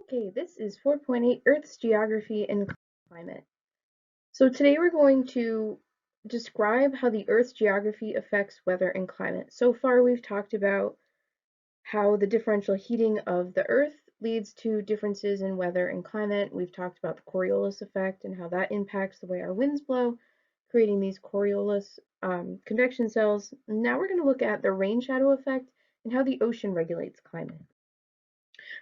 Okay, this is 4.8 Earth's Geography and Climate. So today we're going to describe how the Earth's geography affects weather and climate. So far we've talked about how the differential heating of the Earth leads to differences in weather and climate. We've talked about the Coriolis effect and how that impacts the way our winds blow, creating these Coriolis convection cells. Now we're going to look at the rain shadow effect and how the ocean regulates climate.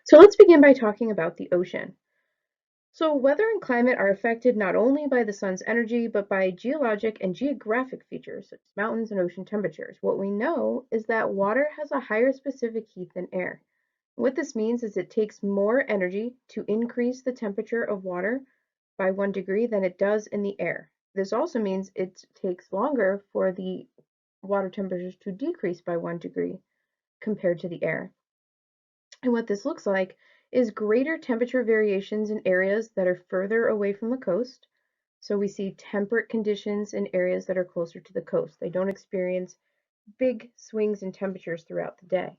So let's begin by talking about the ocean. So weather and climate are affected not only by the sun's energy, but by geologic and geographic features such as mountains and ocean temperatures. What we know is that water has a higher specific heat than air. What this means is it takes more energy to increase the temperature of water by 1 degree than it does in the air. This also means it takes longer for the water temperatures to decrease by 1 degree compared to the air. And what this looks like is greater temperature variations in areas that are further away from the coast. So we see temperate conditions in areas that are closer to the coast. They don't experience big swings in temperatures throughout the day.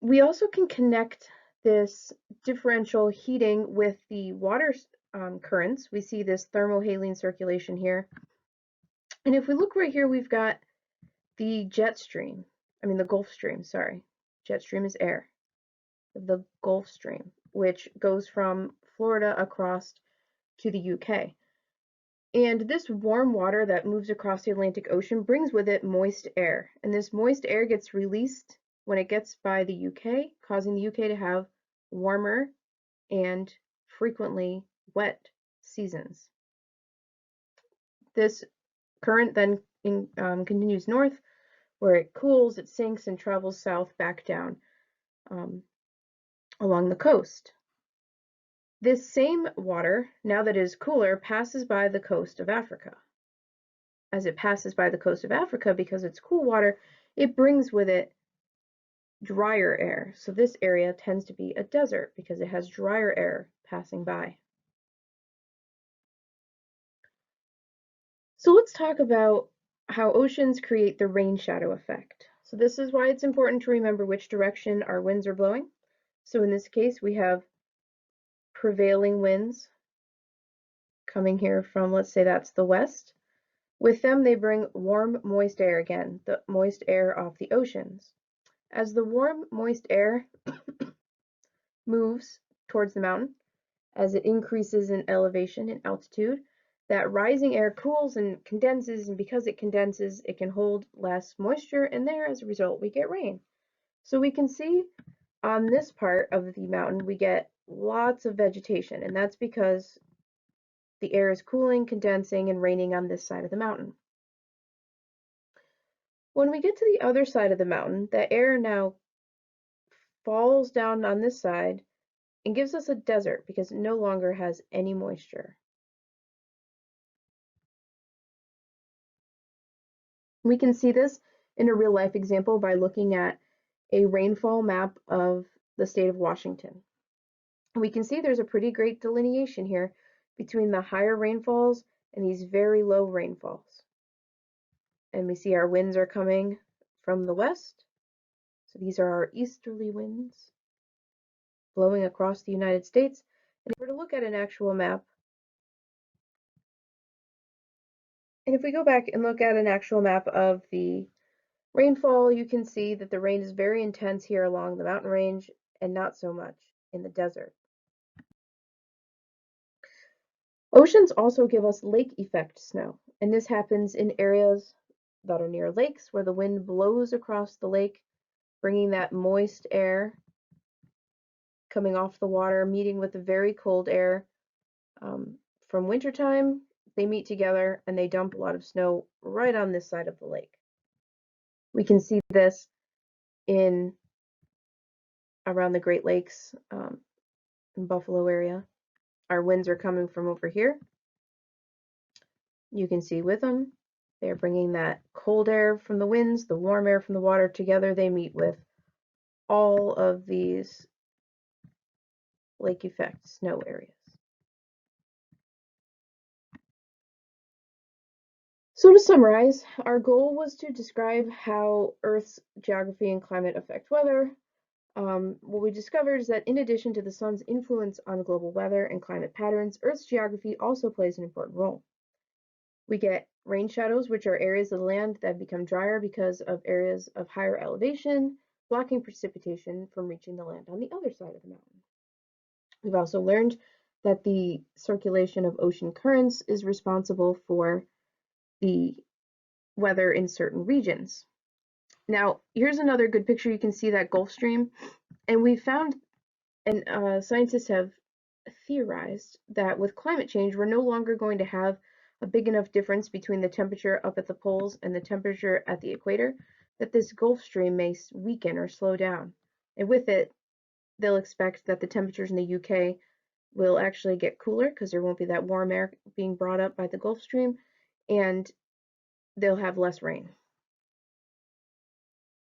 We also can connect this differential heating with the water currents. We see this thermohaline circulation here. And if we look right here, we've got the the Gulf Stream, sorry. Jet stream is air. The Gulf Stream, which goes from Florida across to the UK. And this warm water that moves across the Atlantic Ocean brings with it moist air. And this moist air gets released when it gets by the UK, causing the UK to have warmer and frequently wet seasons. This current then continues north, where it cools, it sinks, and travels south back down along the coast. This same water, now that it is cooler, passes by the coast of Africa. As it passes by the coast of Africa, because it's cool water, it brings with it drier air. So this area tends to be a desert because it has drier air passing by. So let's talk about how oceans create the rain shadow effect. So this is why it's important to remember which direction our winds are blowing. So in this case, we have prevailing winds coming here from, let's say that's the west. With them, they bring warm, moist air again, the moist air off the oceans. As the warm, moist air moves towards the mountain, as it increases in elevation and altitude, that rising air cools and condenses, and because it condenses, it can hold less moisture, and there, as a result, we get rain. So we can see on this part of the mountain, we get lots of vegetation, and that's because the air is cooling, condensing, and raining on this side of the mountain. When we get to the other side of the mountain, the air now falls down on this side and gives us a desert because it no longer has any moisture. We can see this in a real life example by looking at a rainfall map of the state of Washington. We can see there's a pretty great delineation here between the higher rainfalls and these very low rainfalls. And we see our winds are coming from the west. So these are our easterly winds blowing across the United States. And if we were to look at an actual map, and if we go back and look at an actual map of the rainfall, you can see that the rain is very intense here along the mountain range and not so much in the desert. Oceans also give us lake effect snow, and this happens in areas that are near lakes where the wind blows across the lake, bringing that moist air coming off the water, meeting with the very cold air from wintertime. They meet together and they dump a lot of snow right on this side of the lake. We can see this in around the Great Lakes in Buffalo area. Our winds are coming from over here. You can see with them, they're bringing that cold air from the winds, the warm air from the water together. They meet with all of these lake effect snow areas. So to summarize, our goal was to describe how Earth's geography and climate affect weather. what we discovered is that in addition to the sun's influence on global weather and climate patterns, Earth's geography also plays an important role. We get rain shadows, which are areas of the land that become drier because of areas of higher elevation, blocking precipitation from reaching the land on the other side of the mountain. We've also learned that the circulation of ocean currents is responsible for the weather in certain regions. Now, here's another good picture. You can see that Gulf Stream, and we found, and scientists have theorized that with climate change, we're no longer going to have a big enough difference between the temperature up at the poles and the temperature at the equator, that this Gulf Stream may weaken or slow down. And with it, they'll expect that the temperatures in the UK will actually get cooler because there won't be that warm air being brought up by the Gulf Stream, and they'll have less rain.